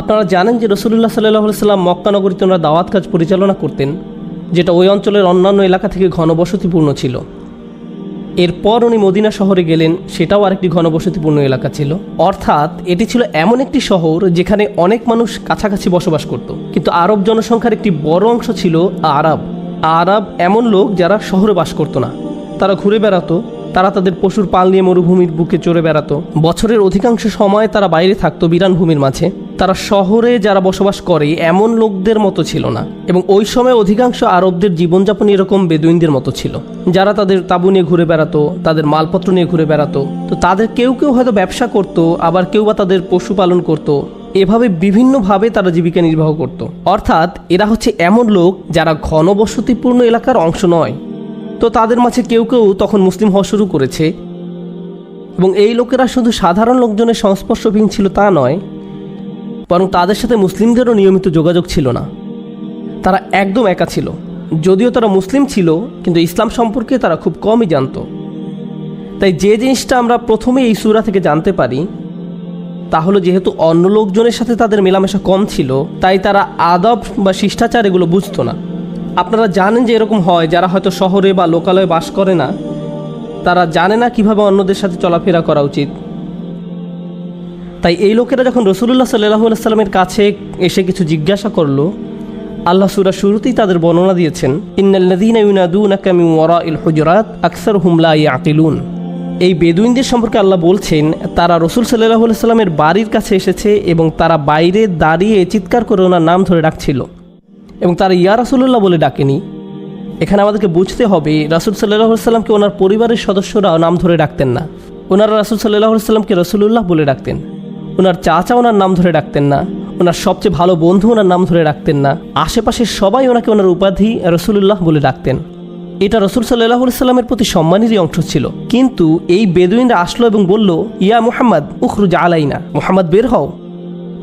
আপনারা জানেন যে রাসূলুল্লাহ সাল্লাল্লাহু আলাইহি সাল্লাম মক্কা নগরীতে ওনারা দাওয়াত কাজ পরিচালনা করতেন, যেটা ওই অঞ্চলের অন্যান্য এলাকা থেকে ঘনবসতিপূর্ণ ছিল। এরপর উনি মদিনা শহরে গেলেন, সেটাও আরেকটি ঘনবসতিপূর্ণ এলাকা ছিল। অর্থাৎ এটি ছিল এমন একটি শহর যেখানে অনেক মানুষ কাছাকাছি বসবাস করত। কিন্তু আরব জনসংখ্যার একটি বড় অংশ ছিল আরব এমন লোক যারা শহরে বাস করতো না। তারা ঘুরে বেড়াতো, তারা তাদের পশুর পাল নিয়ে মরুভূমির বুকে চড়ে বেড়াতো। বছরের অধিকাংশ সময় তারা বাইরে থাকতো বিরান ভূমির মাঝে। তারা শহরে যারা বসবাস করে এমন লোকদের মতো ছিল না। এবং ওই সময় অধিকাংশ আরবদের জীবনযাপন এরকম বেদুইনদের মতো ছিল, যারা তাদের তাঁবু নিয়ে ঘুরে বেড়াতো, তাদের মালপত্র নিয়ে ঘুরে বেড়াতো। তো তাদের কেউ কেউ হয়তো ব্যবসা করত, আবার কেউ বা তাদের পশুপালন করত। এভাবে বিভিন্নভাবে তারা জীবিকা নির্বাহ করত। অর্থাৎ এরা হচ্ছে এমন লোক যারা ঘনবসতিপূর্ণ এলাকার অংশ নয়। তো তাদের মাঝে কেউ কেউ তখন মুসলিম হওয়া শুরু করেছে। এবং এই লোকেরা শুধু সাধারণ লোকজনের সংস্পর্শহীন ছিল তা নয়, বরং তাদের সাথে মুসলিমদেরও নিয়মিত যোগাযোগ ছিল না। তারা একদম একা ছিল। যদিও তারা মুসলিম ছিল, কিন্তু ইসলাম সম্পর্কে তারা খুব কমই জানত। তাই যে জিনিসটা আমরা প্রথমে এই সূরা থেকে জানতে পারি তা হলো, যেহেতু অন্য লোকজনের সাথে তাদের মেলামেশা কম ছিল, তাই তারা আদব বা শিষ্টাচার এগুলো বুঝতো না। আপনারা জানেন যে এরকম হয়, যারা হয়তো শহরে বা লোকালয়ে বাস করে না, তারা জানে না কিভাবে অন্যদের সাথে চলাফেরা করা উচিত। তাই এই লোকেরা যখন রাসূলুল্লাহ সাল্লাল্লাহু আলাইহি সাল্লামের কাছে এসে কিছু জিজ্ঞাসা করলো, আল্লাহ সূরা শুরুতেই তাদের বর্ণনা দিয়েছেন, ইন্নাল্লাযীনা ইউনাদুনাকা মিন ওয়ারাইল হুজুরাত আকসারুহুম লা ইয়াকিলুন। এই বেদুইনদের সম্পর্কে আল্লাহ বলছেন, তারা রাসূল সাল্লাল্লাহু আলাইহি সাল্লামের বাড়ির কাছে এসেছে এবং তারা বাইরে দাঁড়িয়ে চিৎকার করে ওনার নাম ধরে ডাকছিল, এবং তারা ইয়া রাসূলুল্লাহ বলে ডাকেনি। এখানে আমাদেরকে বুঝতে হবে, রাসূল সাল্লাল্লাহু আলাইহি সাল্লামকে ওনার পরিবারের সদস্যরাও নাম ধরে ডাকতেন না। ওনারা রাসূল সাল্লাল্লাহু আলাইহি সাল্লামকে রাসূলুল্লাহ বলে ডাকতেন। ওনার চাচা ওনার নাম ধরে ডাকতেন না। ওনার সবচেয়ে ভালো বন্ধু ওনার নাম ধরে ডাকতেন না। আশেপাশের সবাই ওনাকে ওনার উপাধি রাসূলুল্লাহ বলে ডাকতেন। এটা রাসূল সাল্লাল্লাহু আলাইহি সাল্লামের প্রতি সম্মানেরই অংশ ছিল। কিন্তু এই বেদুইনরা আসলো এবং বলল, ইয়া মুহাম্মদ উখরুজ আলাইনা, মুহাম্মদ বের হও,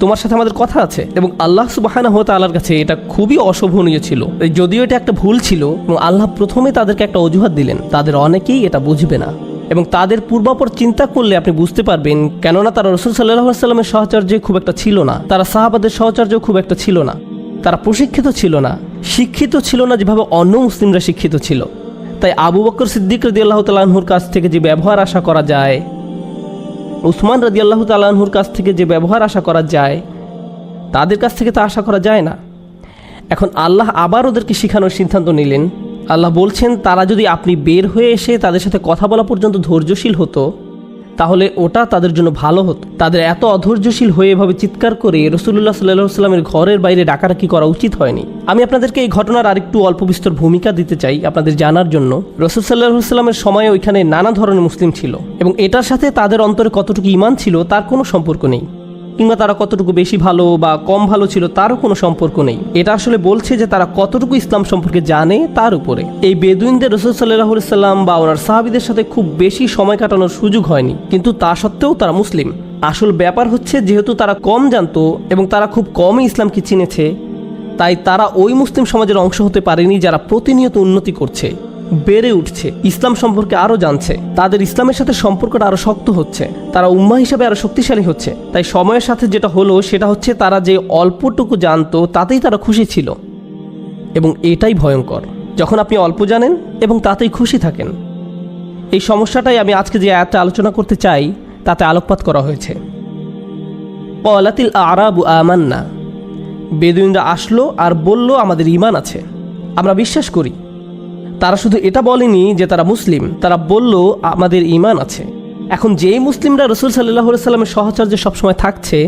তোমার সাথে আমাদের কথা আছে। এবং আল্লাহ সুবহানাহু ওয়া তাআলার কাছে এটা খুবই অশোভনীয় ছিল। যদিও এটা একটা ভুল ছিল, এবং আল্লাহ প্রথমে তাদেরকে একটা অজুহাত দিলেন, তাদের অনেকেই এটা বুঝবে না। এবং তাদের পূর্বাপর চিন্তা করলে আপনি বুঝতে পারবেন, কেননা তারা রাসূল সাল্লাল্লাহু আলাইহি সাল্লামের সাহচর্যে খুব একটা ছিল না, তারা সাহাবাদের সাহচর্যেও খুব একটা ছিল না, তারা প্রশিক্ষিত ছিল না, শিক্ষিত ছিল না যেভাবে অন্য মুসলিমরা শিক্ষিত ছিল। তাই আবু বকর সিদ্দিক রাদিয়াল্লাহু তাআলা আনহুর কাছ থেকে যে ব্যবহার আশা করা যায়, উসমান রাদিয়াল্লাহু তাআলা আনহুর কাছ থেকে যে ব্যবহার আশা করা যায়, তাদের কাছ থেকে তা আশা করা যায় না। এখন আল্লাহ আবার ওদেরকে শেখানোর সিদ্ধান্ত নিলেন। আল্লাহ বলছেন, তারা যদি আপনি বের হয়ে এসে তাদের সাথে কথা বলা পর্যন্ত ধৈর্যশীল হতো, তাহলে ওটা তাদের জন্য ভালো হতো। তাদের এত অধৈর্যশীল হয়ে এভাবে চিৎকার করে রাসূলুল্লাহ সাল্লাল্লাহু আলাইহি সাল্লামের ঘরের বাইরে ডাকাডাকি করা উচিত হয়নি। আমি আপনাদেরকে এই ঘটনার আরেকটু অল্প বিস্তর ভূমিকা দিতে চাই আপনাদের জানার জন্য। রাসূল সাল্লাল্লাহু আলাইহি সাল্লামের সময়ে ওইখানে নানা ধরনের মুসলিম ছিল, এবং এটার সাথে তাদের অন্তরে কতটুকু ঈমান ছিল তার কোনো সম্পর্ক নেই, কিংবা তারা কতটুকু বেশি ভালো বা কম ভালো ছিল তারও কোনো সম্পর্ক নেই। এটা আসলে বলছে যে তারা কতটুকু ইসলাম সম্পর্কে জানে তার উপরে। এই বেদুইনদের রাসূল সাল্লাল্লাহু আলাইহি সাল্লাম বা ওনার সাহাবীদের সাথে খুব বেশি সময় কাটানোর সুযোগ হয়নি, কিন্তু তা সত্ত্বেও তারা মুসলিম। আসল ব্যাপার হচ্ছে, যেহেতু তারা কম জানতো এবং তারা খুব কমই ইসলামকে চিনেছে, তাই তারা ওই মুসলিম সমাজের অংশ হতে পারেনি যারা প্রতিনিয়ত উন্নতি করছে, বেড়ে উঠছে, ইসলাম সম্পর্কে আরও জানছে, তাদের ইসলামের সাথে সম্পর্কটা আরও শক্ত হচ্ছে, তারা উম্মাহ হিসাবে আরও শক্তিশালী হচ্ছে। তাই সময়ের সাথে যেটা হলো সেটা হচ্ছে, তারা যে অল্পটুকু জানতো তাতেই তারা খুশি ছিল। এবং এটাই ভয়ঙ্কর, যখন আপনি অল্প জানেন এবং তাতেই খুশি থাকেন। এই সমস্যাটাই আমি আজকে যে আয়াতটা আলোচনা করতে চাই তাতে আলোকপাত করা হয়েছে। ক্বালাতিল আ'রাবু আমান্না, বেদুইনরা আসলো আর বলল, আমাদের ঈমান আছে, আমরা বিশ্বাস করি। তারা শুধু এটা বলেনি যে তারা মুসলিম, তারা বলল আমাদের ঈমান আছে। এখন যেই মুসলিমরা রাসূল সাল্লাল্লাহু আলাইহি সাল্লামের সাহচর্যে সবসময় থাকছে,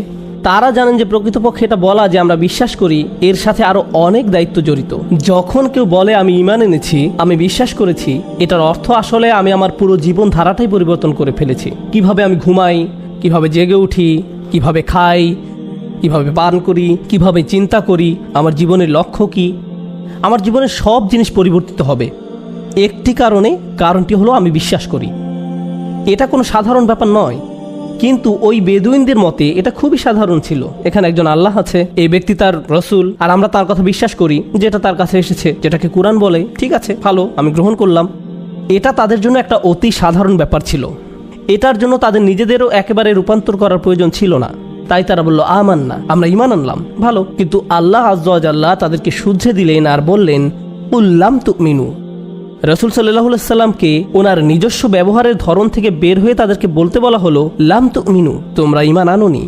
তারা জানেন যে প্রকৃতপক্ষে এটা বলা যে আমরা বিশ্বাস করি, এর সাথে আরও অনেক দায়িত্ব জড়িত। যখন কেউ বলে আমি ঈমান এনেছি, আমি বিশ্বাস করেছি, এটার অর্থ আসলে আমি আমার পুরো জীবন ধারাটাই পরিবর্তন করে ফেলেছি। কিভাবে আমি ঘুমাই, কিভাবে জেগে উঠি, কিভাবে খাই, কিভাবে পান করি, কিভাবে চিন্তা করি, আমার জীবনের লক্ষ্য কি, আমার জীবনের সব জিনিস পরিবর্তিত হবে একটি কারণটি হলো আমি বিশ্বাস করি। এটা কোনো সাধারণ ব্যাপার নয়, কিন্তু ওই বেদুইনদের মতে এটা খুবই সাধারণ ছিল। এখানে একজন আল্লাহ আছে, এই ব্যক্তি তার রসুল, আর আমরা তার কথা বিশ্বাস করি, যেটা তার কাছে এসেছে, যেটাকে কুরআন বলে, ঠিক আছে, ভালো, আমি গ্রহণ করলাম। এটা তাদের জন্য একটা অতি সাধারণ ব্যাপার ছিল। এটার জন্য তাদের নিজেদেরও একেবারে রূপান্তর করার প্রয়োজন ছিল না। তাই তারা বলল আমান্না, আমরা ঈমান আনলাম। ভালো, কিন্তু আল্লাহ আযজা ওয়া জাল্লা তাদেরকে শুধরে দিলেন আর বললেন কুল্লাম তুমিনু। রাসূল সাল্লাল্লাহু আলাইহি সাল্লামকে ওনার নিজস্ব ব্যবহারের ধরন থেকে বের হয়ে তাদেরকে বলতে বলা হলো লাম তুমিনু, তোমরা ঈমান আনোনি,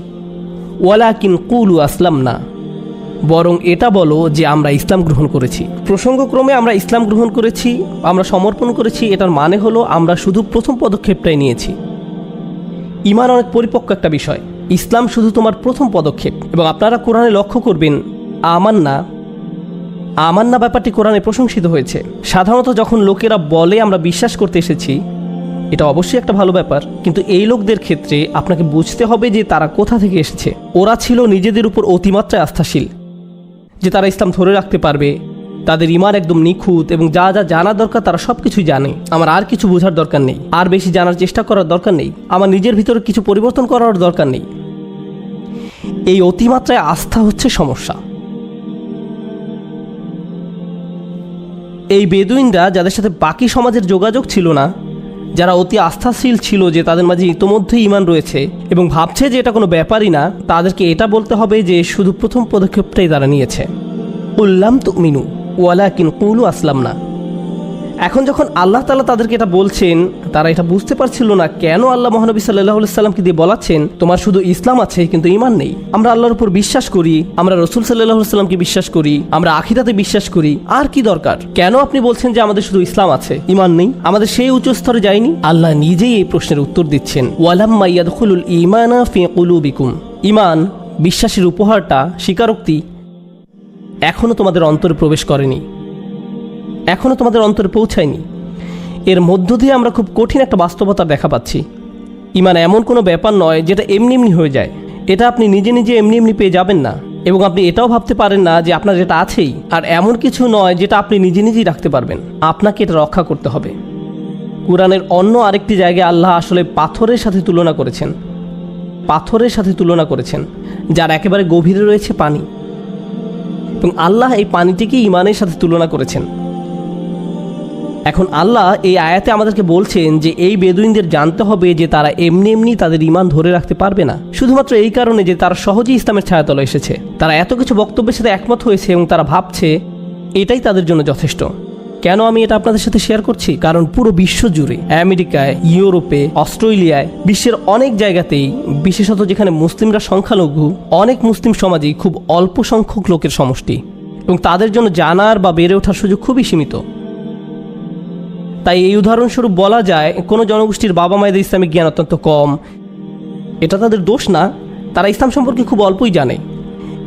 ওয়ালাকিন কুলু আসলামনা, বরং এটা বলো যে আমরা ইসলাম গ্রহণ করেছি। প্রসঙ্গক্রমে আমরা ইসলাম গ্রহণ করেছি, আমরা সমর্পণ করেছি, এটার মানে হলো আমরা শুধু প্রথম পদক্ষেপটাই নিয়েছি। ঈমান অনেক পরিপক্ক একটা বিষয়, ইসলাম শুধু তোমার প্রথম পদক্ষেপ। এবং আপনারা কোরআনে লক্ষ্য করবেন আমান্না ব্যাপারটি কোরআনে প্রশংসিত হয়েছে। সাধারণত যখন লোকেরা বলে আমরা বিশ্বাস করতে এসেছি, এটা অবশ্যই একটা ভালো ব্যাপার, কিন্তু এই লোকদের ক্ষেত্রে আপনাকে বুঝতে হবে যে তারা কোথা থেকে এসেছে। ওরা ছিল নিজেদের উপর অতিমাত্রায় আস্থাশীল যে তারা ইসলাম ধরে রাখতে পারবে, তাদের ঈমান একদম নিখুঁত এবং যা যা জানা দরকার তারা সব কিছুই জানে। আমার আর কিছু বোঝার দরকার নেই, আর বেশি জানার চেষ্টা করার দরকার নেই, আমার নিজের ভিতরে কিছু পরিবর্তন করার দরকার নেই। এই অতিমাত্রায় আস্থা হচ্ছে সমস্যা। এই বেদুইনরা যাদের সাথে বাকি সমাজের যোগাযোগ ছিল না, যারা অতি আস্থাশীল ছিল যে তাদের মাঝে ইতোমধ্যেই ঈমান রয়েছে এবং ভাবছে যে এটা কোনো ব্যাপারই না, তাদেরকে এটা বলতে হবে যে শুধু প্রথম পদক্ষেপটাই তারা নিয়েছে। কুল্লাম তুমিনু ওয়ালাকিন কুলু আসলামনা। এখন যখন আল্লাহ তাআলা তাদেরকে এটা বলছেন, তারা এটা বুঝতে পারছিল না কেন আল্লাহ মহানবী সাল্লাল্লাহু আলাইহি সাল্লামকে দিয়ে বলাচ্ছেন তোমার শুধু ইসলাম আছে কিন্তু ঈমান নেই। আমরা আল্লাহর উপর বিশ্বাস করি, আমরা রাসূল সাল্লাল্লাহু আলাইহি সাল্লামকে বিশ্বাস করি, আমরা আখিরাতে বিশ্বাস করি, আর কি দরকার? কেন আপনি বলছেন যে আমাদের শুধু ইসলাম আছে, ঈমান নেই? আমাদের সেই উচ্চ স্তরে যায়নি? আল্লাহ নিজেই এই প্রশ্নের উত্তর দিচ্ছেন, ওয়ালাম্মা ইয়াদখুলুল ঈমানা ফি কুলুবিকুম। ঈমান, বিশ্বাসের উপহারটা, স্বীকারোক্তি এখনো তোমাদের অন্তরে প্রবেশ করেনি, এখনো তোমাদের অন্তরে পৌঁছায়নি। এর মধ্য দিয়ে আমরা খুব কঠিন একটা বাস্তবতা দেখা পাচ্ছি। ঈমান এমন কোনো ব্যাপার নয় যেটা এমনি এমনি হয়ে যায়। এটা আপনি নিজে নিজে এমনি এমনি পেয়ে যাবেন না, এবং আপনি এটাও ভাবতে পারেন না যে আপনার এটা আছেই। আর এমন কিছু নয় যেটা আপনি নিজে নিজেই রাখতে পারবেন, আপনাকে এটা রক্ষা করতে হবে। কুরআনের অন্য আরেকটি জায়গায় আল্লাহ আসলে পাথরের সাথে তুলনা করেছেন, পাথরের সাথে তুলনা করেছেন যার একেবারে গভীরে রয়েছে পানি, এবং আল্লাহ এই পানিটিকে ঈমানের সাথে তুলনা করেছেন। এখন আল্লাহ এই আয়াতে আমাদেরকে বলছেন যে এই বেদুইনদের জানতে হবে যে তারা এমনি এমনি তাদের ঈমান ধরে রাখতে পারবে না, শুধুমাত্র এই কারণে যে তারা সহজেই ইসলামের ছায়াতলে এসেছে। তারা এত কিছু বক্তব্যের সাথে একমত হয়েছে এবং তারা ভাবছে এটাই তাদের জন্য যথেষ্ট। কেন আমি এটা আপনাদের সাথে শেয়ার করছি? কারণ পুরো বিশ্ব জুড়ে, আমেরিকায়, ইউরোপে, অস্ট্রেলিয়ায়, বিশ্বের অনেক জায়গাতেই, বিশেষত যেখানে মুসলিমরা সংখ্যালঘু, অনেক মুসলিম সমাজেই খুব অল্প সংখ্যক লোকের সমষ্টি, এবং তাদের জন্য জানার বা বেড়ে ওঠার সুযোগ খুবই সীমিত। তাই এই উদাহরণস্বরূপ বলা যায় কোনো জনগোষ্ঠীর বাবা মায়েদের ইসলামিক জ্ঞান অত্যন্ত কম। এটা তাদের দোষ না, তারা ইসলাম সম্পর্কে খুব অল্পই জানে।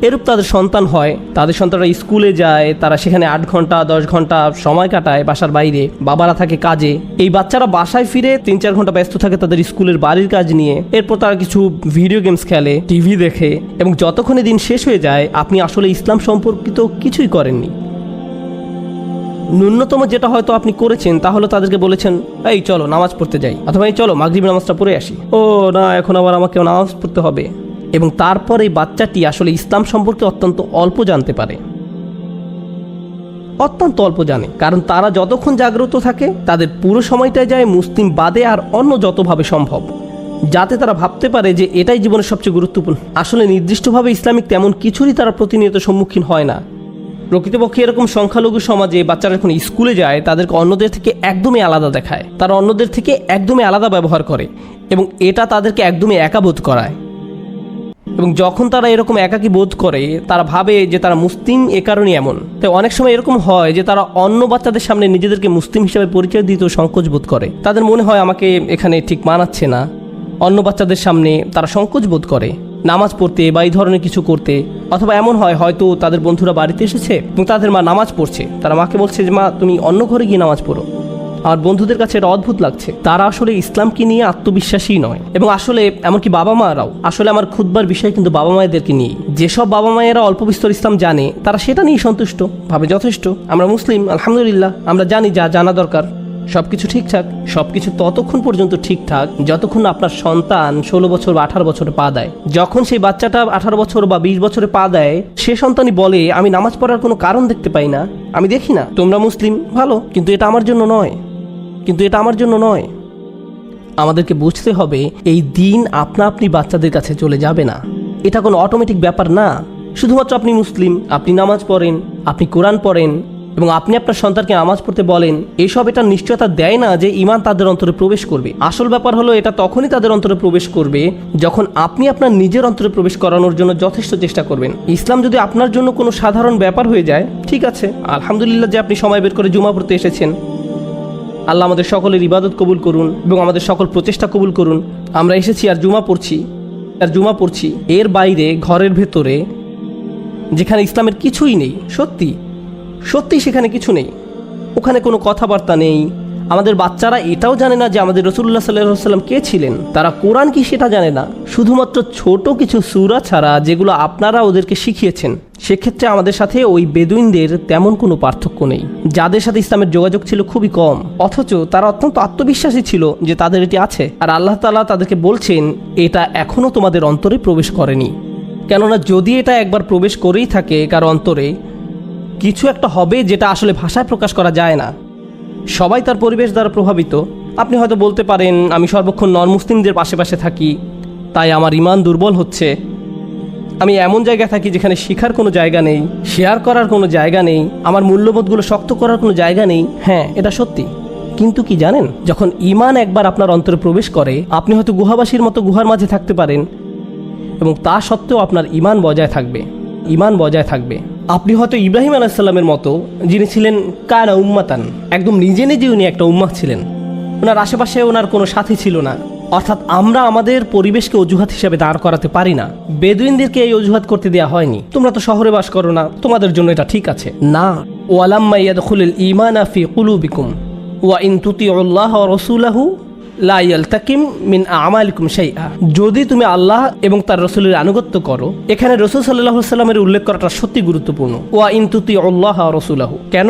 এরূপ তাদের সন্তান হয়, তাদের সন্তানরা স্কুলে যায়, তারা সেখানে 8 ঘন্টা 10 ঘন্টা সময় কাটায় বাসার বাইরে, বাবারা থাকে কাজে। এই বাচ্চারা বাসায় ফিরে 3-4 ঘন্টা ব্যস্ত থাকে তাদের স্কুলের বাড়ির কাজ নিয়ে। এরপর তারা কিছু ভিডিও গেমস খেলে, টিভি দেখে, এবং যতক্ষণে দিন শেষ হয়ে যায় আপনি আসলে ইসলাম সম্পর্কিত কিছুই করেননি। ন্যূনতম যেটা হয়তো আপনি করেছেন তা হলো তাদেরকে বলেছেন এই চলো নামাজ পড়তে যাই, অথবা এই চলো মাগরিব নামাজটা পড়ে আসি। ও না, এখন আবার আমাকে নামাজ পড়তে হবে। এবং তারপর এই বাচ্চাটি আসলে ইসলাম সম্পর্কে অত্যন্ত অল্প জানতে পারে, অত্যন্ত অল্প জানে। কারণ তারা যতক্ষণ জাগ্রত থাকে তাদের পুরো সময়টাই যায় মুসলিম বাদে আর অন্য যতভাবে সম্ভব, যাতে তারা ভাবতে পারে যে এটাই জীবনের সবচেয়ে গুরুত্বপূর্ণ। আসলে নির্দিষ্টভাবে ইসলামিক তেমন কিছুরই তারা প্রতিনিয়ত সম্মুখীন হয় না। প্রকৃতপক্ষে এরকম সংখ্যালঘু সমাজে বাচ্চারা যখন স্কুলে যায় তাদেরকে অন্যদের থেকে একদমই আলাদা দেখায়, তারা অন্যদের থেকে একদমই আলাদা ব্যবহার করে, এবং এটা তাদেরকে একদমই একা বোধ করায়। এবং যখন তারা এরকম একাকী বোধ করে তারা ভাবে যে তারা মুসলিম এ কারণেই এমন। তাই অনেক সময় এরকম হয় যে তারা অন্য বাচ্চাদের সামনে নিজেদেরকে মুসলিম হিসেবে পরিচয় দিতেও সংকোচ বোধ করে। তাদের মনে হয় আমাকে এখানে ঠিক মানাচ্ছে না। অন্য বাচ্চাদের সামনে তারা সংকোচ বোধ করে নামাজ পড়তে বা এই ধরনের কিছু করতে। অথবা এমন হয় হয়তো তাদের বন্ধুরা বাড়িতে এসেছে এবং তাদের মা নামাজ পড়ছে, তারা মাকে বলছে যে মা তুমি অন্য ঘরে গিয়ে নামাজ পড়ো। আমার বন্ধুদের কাছে এটা অদ্ভুত লাগছে। তারা আসলে ইসলামকে নিয়ে আত্মবিশ্বাসী নয়, এবং আসলে এমনকি বাবা মারাও। আসলে আমার খুতবার বিষয় কিন্তু বাবা মায়েদেরকে নিয়ে। যেসব বাবা মায়েরা অল্প বিস্তর ইসলাম জানে তারা সেটা নিয়ে সন্তুষ্ট, ভাবে যথেষ্ট, আমরা মুসলিম, আলহামদুলিল্লাহ, আমরা জানি যা জানা দরকার, সবকিছু ঠিকঠাক। সবকিছু ততক্ষণ পর্যন্ত ঠিকঠাক যতক্ষণ আপনার সন্তান 16 বছর বা 18 বছরে পা দেয়। যখন সেই বাচ্চাটা 18 বছর বা 20 বছরে পা দেয়, সে সন্তানই বলে আমি নামাজ পড়ার কোনো কারণ দেখতে পাই না, আমি দেখি না, তোমরা মুসলিম ভালো, কিন্তু এটা আমার জন্য নয়, কিন্তু এটা আমার জন্য নয়। আমাদেরকে বুঝতে হবে এই দিন আপনা আপনি বাচ্চাদের কাছে চলে যাবে না। এটা কোনো অটোমেটিক ব্যাপার না। শুধুমাত্র আপনি মুসলিম, আপনি নামাজ পড়েন, আপনি কোরআন পড়েন এবং আপনি আপনার সন্তানকে নামাজ পড়তে বলেন, এসব এটা নিশ্চয়তা দেয় না যে ঈমান তাদের অন্তরে প্রবেশ করবে। আসল ব্যাপার হলো এটা তখনই তাদের অন্তরে প্রবেশ করবে যখন আপনি আপনার নিজের অন্তরে প্রবেশ করানোর জন্য যথেষ্ট চেষ্টা করবেন। ইসলাম যদি আপনার জন্য কোনো সাধারণ ব্যাপার হয়ে যায়, ঠিক আছে, আলহামদুলিল্লাহ যে আপনি সময় বের করে জুমা পড়তে এসেছেন। আল্লাহ আমাদের সকলের ইবাদত কবুল করুন এবং আমাদের সকল প্রচেষ্টা কবুল করুন। আমরা এসেছি আর জুমা পড়ছি, এর বাইরে ঘরের ভেতরে যেখানে ইসলামের কিছুই নেই, সত্যি সেখানে কিছু নেই, ওখানে কোনো কথাবার্তা নেই। আমাদের বাচ্চারা এটাও জানে না যে আমাদের রাসূলুল্লাহ সাল্লাল্লাহু আলাইহি ওয়াসাল্লাম কে ছিলেন, তারা কোরআন কি সেটা জানে না। শুধুমাত্র ছোট কিছু সূরা ছাড়া যেগুলো আপনারা ওদেরকে শিখিয়েছেন, সেক্ষেত্রে আমাদের সাথে ওই বেদুইনদের তেমন কোনো পার্থক্য নেই, যাদের সাথে ইসলামের যোগাযোগ ছিল খুবই কম, অথচ তারা অত্যন্ত আত্মবিশ্বাসী ছিল যে তাদের এটি আছে। আর আল্লাহ তাআলা তাদেরকে বলছেন এটা এখনও তোমাদের অন্তরে প্রবেশ করেনি। কেননা যদি এটা একবার প্রবেশ করেই থাকে কারো অন্তরে, কিছু একটা হবে যেটা আসলে ভাষায় প্রকাশ করা যায় না। সবাই তার পরিবেশ দ্বারা প্রভাবিত। আপনি হয়তো বলতে পারেন আমি সর্বক্ষণ নন মুসলিমদের পাশে থাকি, তাই আমার ঈমান দুর্বল হচ্ছে। আমি এমন জায়গায় থাকি যেখানে শেখার কোনো জায়গা নেই, শেয়ার করার কোনো জায়গা নেই, আমার মূল্যবোধগুলো শক্ত করার কোনো জায়গা নেই। হ্যাঁ, এটা সত্যি, কিন্তু কি জানেন, যখন ঈমান একবার আপনার অন্তরে প্রবেশ করে, আপনি হয়তো গুহাবাসীর মতো গুহার মাঝে থাকতে পারেন এবং তা সত্ত্বেও আপনার ঈমান বজায় থাকবে। আপনি হয়তো ইব্রাহিম আলাইহিস সালামের মতো, যিনি ছিলেন কানা উম্মাতান, একদম নিজে উনি একটা উম্মাহ ছিলেন, ওনার আশেপাশে ওনার কোনো সাথী ছিল না। অর্থাৎ আমরা আমাদের পরিবেশকে অজুহাত হিসেবে দাঁড় করাতে পারি না। বেদুইনদেরকে এই অজুহাত করতে দেওয়া হয়নি, তোমরা তো শহরে বাস করো না, তোমাদের জন্য এটা ঠিক আছে। না, ওয়ালাম্মা ইয়াদখুলুল ঈমানা ফি কুলুবিকুম ওয়া ইন তুতিউল্লাহ ওয়া রাসূলাহু লা ইয়ালতাকিম মিন আমালিকুম শাইআ। যদি তুমি আল্লাহ এবং তার রাসূলের আনুগত্য করো, এখানে রাসূল সাল্লাল্লাহু আলাইহি ওয়াসাল্লামের উল্লেখ করাটা সত্যি গুরুত্বপূর্ণ। ওয়া ইন তুতিউল্লাহ ওয়া রাসূলাহু, কেন?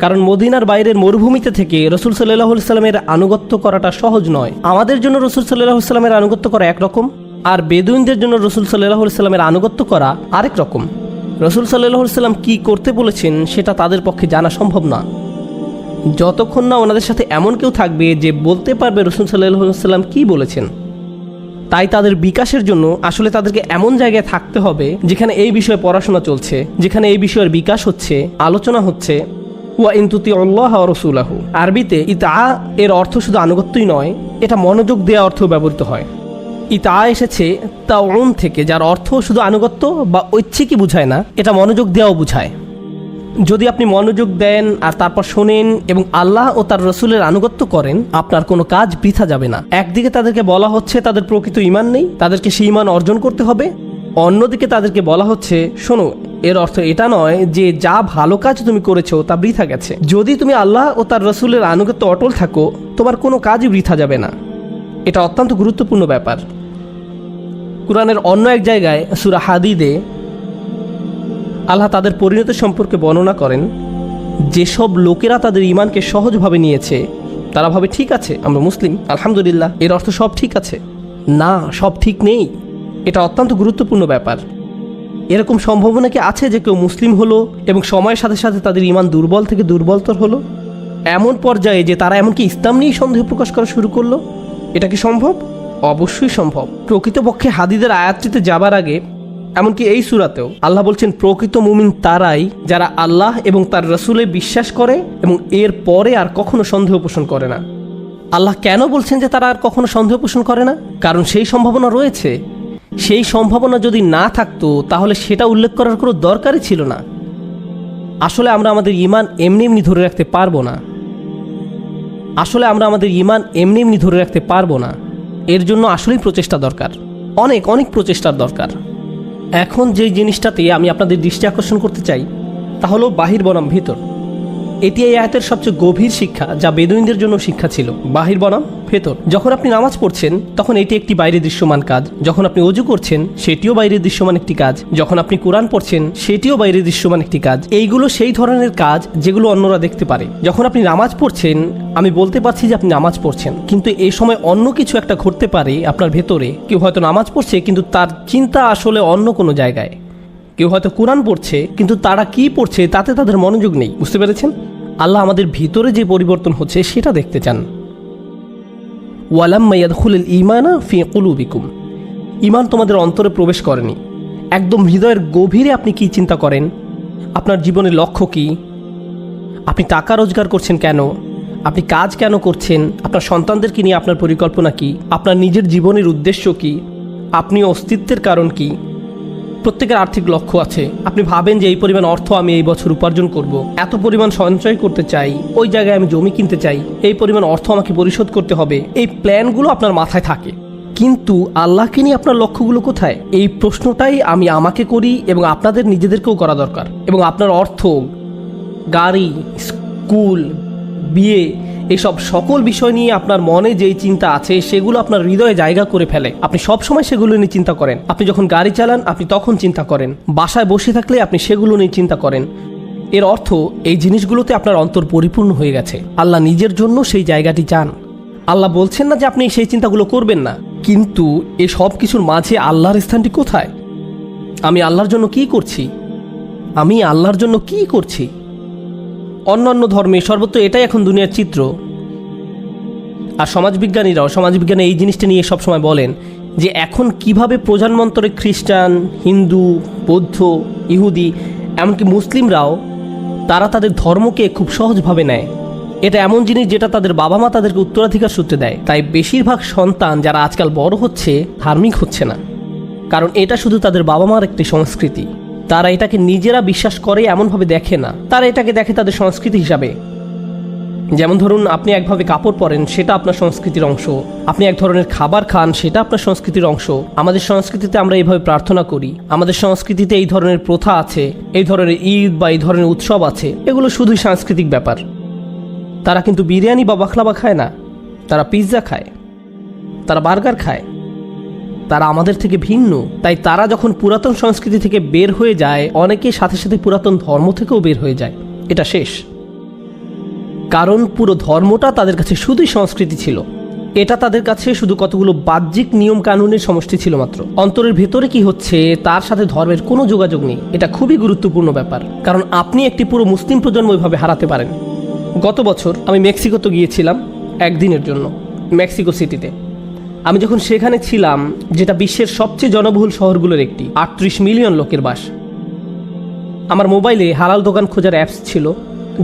কারণ মদিনার বাইরের মরুভূমিতে থেকে রাসূল সাল্লাল্লাহু আলাইহি ওয়াসাল্লামের আনুগত্য করাটা সহজ নয়। আমাদের জন্য রাসূল সাল্লাল্লাহু আলাইহি ওয়াসাল্লামের আনুগত্য করা একরকম, আর বেদুইনদের জন্য রাসূল সাল্লাল্লাহু আলাইহি ওয়াসাল্লামের আনুগত্য করা আরেক রকম। রাসূল সাল্লাল্লাহু আলাইহি ওয়াসাল্লাম কি করতে বলেছেন সেটা তাদের পক্ষে জানা সম্ভব না, যতক্ষণ না ওনাদের সাথে এমন কেউ থাকবে যে বলতে পারবে রাসূল সাল্লাল্লাহু আলাইহি ওয়াসাল্লাম কি বলেছেন। তাই তাদের বিকাশের জন্য আসলে তাদেরকে এমন জায়গায় থাকতে হবে যেখানে এই বিষয়ে পড়াশোনা চলছে, যেখানে এই বিষয়ের বিকাশ হচ্ছে, আলোচনা হচ্ছে। ওয়া ইন তুতিউল্লাহ ওয়া রাসূলাহু, আরবিতে ইতা এর অর্থ শুধু আনুগত্যই নয়, এটা মনোযোগ দেওয়া অর্থেও ব্যবহৃত হয়। ইতা এসেছে তাউন থেকে, যার অর্থ শুধু আনুগত্য বা ঐচ্ছিকই বুঝায় না, এটা মনোযোগ দেওয়াও বুঝায়। যদি আপনি মনোযোগ দেন আর তারপর শোনেন এবং আল্লাহ ও তার রাসূলের আনুগত্য করেন, আপনার কোনো কাজ বৃথা যাবে না। একদিকে তাদেরকে বলা হচ্ছে তাদের প্রকৃত ঈমান নেই, তাদেরকে সেই ঈমান অর্জন করতে হবে। অন্যদিকে তাদেরকে বলা হচ্ছে শোনো, এর অর্থ এটা নয় যে যা ভালো কাজ তুমি করেছো তা বৃথা গেছে। যদি তুমি আল্লাহ ও তার রাসূলের আনুগত্য অটল থাকো, তোমার কোনো কাজই বৃথা যাবে না। এটা অত্যন্ত গুরুত্বপূর্ণ ব্যাপার। কুরআনের অন্য এক জায়গায় সূরা হাদীদে আল্লাহ তাদের পরিণতি সম্পর্কে বর্ণনা করেন, যেসব লোকেরা তাদের ঈমানকে সহজভাবে নিয়েছে, তারা ভাবে ঠিক আছে আমরা মুসলিম, আলহামদুলিল্লাহ, এর অর্থ সব ঠিক আছে। না, সব ঠিক নেই। এটা অত্যন্ত গুরুত্বপূর্ণ ব্যাপার। এরকম সম্ভাবনা কি আছে যে কেউ মুসলিম হলো এবং সময়ের সাথে সাথে তাদের ঈমান দুর্বল থেকে দুর্বলতর হলো, এমন পর্যায়ে যে তারা এমনকি ইসলাম নিয়েই সন্দেহ প্রকাশ করা শুরু করলো? এটা কি সম্ভব? অবশ্যই সম্ভব। প্রকৃতপক্ষে হাদীদের আয়াতটিতে যাবার আগে, এমনকি এই সূরাতেও আল্লাহ বলছেন প্রকৃত মুমিন তারাই যারা আল্লাহ এবং তার রাসূলে বিশ্বাস করে এবং এর পরে আর কখনো সন্দেহ পোষণ করে না। আল্লাহ কেন বলছেন যে তারা আর কখনো সন্দেহ পোষণ করে না? কারণ সেই সম্ভাবনা রয়েছে। সেই সম্ভাবনা যদি না থাকতো তাহলে সেটা উল্লেখ করার কোনো দরকারই ছিল না। আসলে আমরা আমাদের ঈমান এমনি ধরে রাখতে পারবো না। এর জন্য আসলেই প্রচেষ্টা দরকার, অনেক প্রচেষ্টার দরকার। এখন যেই জিনিসটাতে আমি আপনাদের দৃষ্টি আকর্ষণ করতে চাই তা হলো বাহির বনাম ভিতর। এটি এই আয়াতের সবচেয়ে গভীর শিক্ষা, যা বেদুইনদের জন্য শিক্ষা ছিল। বাহির বনাম ভেতর। যখন আপনি নামাজ পড়ছেন তখন এটি একটি বাইরে দৃশ্যমান কাজ, যখন আপনি ওযু করছেন সেটিও বাইরে দৃশ্যমান একটি কাজ, যখন আপনি কোরআন পড়ছেন সেটিও বাইরে দৃশ্যমান একটি কাজ। এইগুলো সেই ধরনের কাজ যেগুলো অন্যরা দেখতে পারে। যখন আপনি নামাজ পড়ছেন, আমি বলতে পারছি যে আপনি নামাজ পড়ছেন, কিন্তু এই সময় অন্য কিছু একটা ঘটতে পারে আপনার ভেতরে। কেউ হয়তো নামাজ পড়ছে কিন্তু তার চিন্তা আসলে অন্য কোনো জায়গায়। কেউ হয়তো কোরআন পড়ছে কিন্তু তারা কি পড়ছে তাতে তাদের মনোযোগ নেই। বুঝতে পেরেছেন? আল্লাহ আমাদের ভিতরে যে পরিবর্তন হচ্ছে সেটা দেখতে চান। ওয়ালাম্মা ইয়াদখুলুল ঈমানা ফি কুলুবিকুম, ঈমান তোমাদের অন্তরে প্রবেশ করেনি। একদম হৃদয়ের গভীরে আপনি কি চিন্তা করেন, আপনার জীবনের লক্ষ্য কি, আপনি টাকা রোজগার করছেন কেন, আপনি কাজ কেন করছেন, আপনার সন্তানদেরকে নিয়ে আপনার পরিকল্পনা কি, আপনার নিজের জীবনের উদ্দেশ্য কি, আপনি অস্তিত্বের কারণ কি। প্রত্যেকের আর্থিক লক্ষ্য আছে। আপনি ভাবেন যে এই পরিমাণ অর্থ আমি এই বছর উপার্জন করব, এত পরিমাণ সঞ্চয় করতে চাই, ওই জায়গায় আমি জমি কিনতে চাই, এই পরিমাণ অর্থ আমাকে পরিশোধ করতে হবে। এই প্ল্যানগুলো আপনার মাথায় থাকে, কিন্তু আল্লাহকে নিয়ে আপনার লক্ষ্যগুলো কোথায়? এই প্রশ্নটাই আমি আমাকে করি এবং আপনাদের নিজেদেরকেও করা দরকার। এবং আপনার অর্থ, গাড়ি, স্কুল, বিয়ে, এসব সকল বিষয় নিয়ে আপনার মনে যেই চিন্তা আছে সেগুলো আপনার হৃদয়ে জায়গা করে ফেলে। আপনি সব সময় সেগুলো নিয়ে চিন্তা করেন। আপনি যখন গাড়ি চালান আপনি তখন চিন্তা করেন, বাসায় বসে থাকলে আপনি সেগুলো নিয়ে চিন্তা করেন। এর অর্থ এই জিনিসগুলোতে আপনার অন্তর পরিপূর্ণ হয়ে গেছে। আল্লাহ নিজের জন্য সেই জায়গাটি চান। আল্লাহ বলছেন না যে আপনি সেই চিন্তাগুলো করবেন না, কিন্তু এ সব কিছুর মাঝে আল্লাহর স্থানটি কোথায়? আমি আল্লাহর জন্য কি করছি? আমি আল্লাহর জন্য কি করছি? অন্যান্য ধর্মে সর্বত্র এটাই এখন দুনিয়ার চিত্র। আর সমাজবিজ্ঞানে এই জিনিসটা নিয়ে সবসময় বলেন যে এখন কিভাবে প্রধানমন্ত্রী খ্রিস্টান, হিন্দু, বৌদ্ধ, ইহুদি, এমনকি মুসলিমরাও তারা তাদের ধর্মকে খুব সহজভাবে নেয়। এটা এমন জিনিস যেটা তাদের বাবা মা তাদেরকে উত্তরাধিকার সূত্রে দেয়। তাই বেশিরভাগ সন্তান যারা আজকাল বড় হচ্ছে ধার্মিক হচ্ছে না, কারণ এটা শুধু তাদের বাবা মার একটি সংস্কৃতি। তারা এটাকে নিজেরা বিশ্বাস করে এমনভাবে দেখে না, তারা এটাকে দেখে তাদের সংস্কৃতি হিসাবে। যেমন ধরুন, আপনি একভাবে কাপড় পরেন, সেটা আপনার সংস্কৃতির অংশ। আপনি এক ধরনের খাবার খান, সেটা আপনার সংস্কৃতির অংশ। আমাদের সংস্কৃতিতে আমরা এইভাবে প্রার্থনা করি, আমাদের সংস্কৃতিতে এই ধরনের প্রথা আছে, এই ধরনের ঈদ বা এই ধরনের উৎসব আছে। এগুলো শুধুই সাংস্কৃতিক ব্যাপার। তারা কিন্তু বিরিয়ানি বা বাখলাবা খায় না, তারা পিৎজা খায়, তারা বার্গার খায়। তারা আমাদের থেকে ভিন্ন। তাই তারা যখন পুরাতন সংস্কৃতি থেকে বের হয়ে যায়, অনেকে সাথে সাথে পুরাতন ধর্ম থেকেও বের হয়ে যায়। এটা শেষ, কারণ পুরো ধর্মটা তাদের কাছে শুধুই সংস্কৃতি ছিল। এটা তাদের কাছে শুধু কতগুলো বাহ্যিক নিয়ম কানুনের সমষ্টি ছিল মাত্র। অন্তরের ভেতরে কি হচ্ছে তার সাথে ধর্মের কোনো যোগাযোগ নেই। এটা খুবই গুরুত্বপূর্ণ ব্যাপার, কারণ আপনি একটি পুরো মুসলিম প্রজন্ম ওইভাবে হারাতে পারেন। গত বছর আমি মেক্সিকোতে গিয়েছিলাম একদিনের জন্য, মেক্সিকো সিটিতে। আমি যখন সেখানে ছিলাম, যেটা বিশ্বের সবচেয়ে জনবহুল শহরগুলোর একটি, 38 মিলিয়ন লোকের বাস, আমার মোবাইলে হালাল দোকান খোঁজার অ্যাপস ছিল,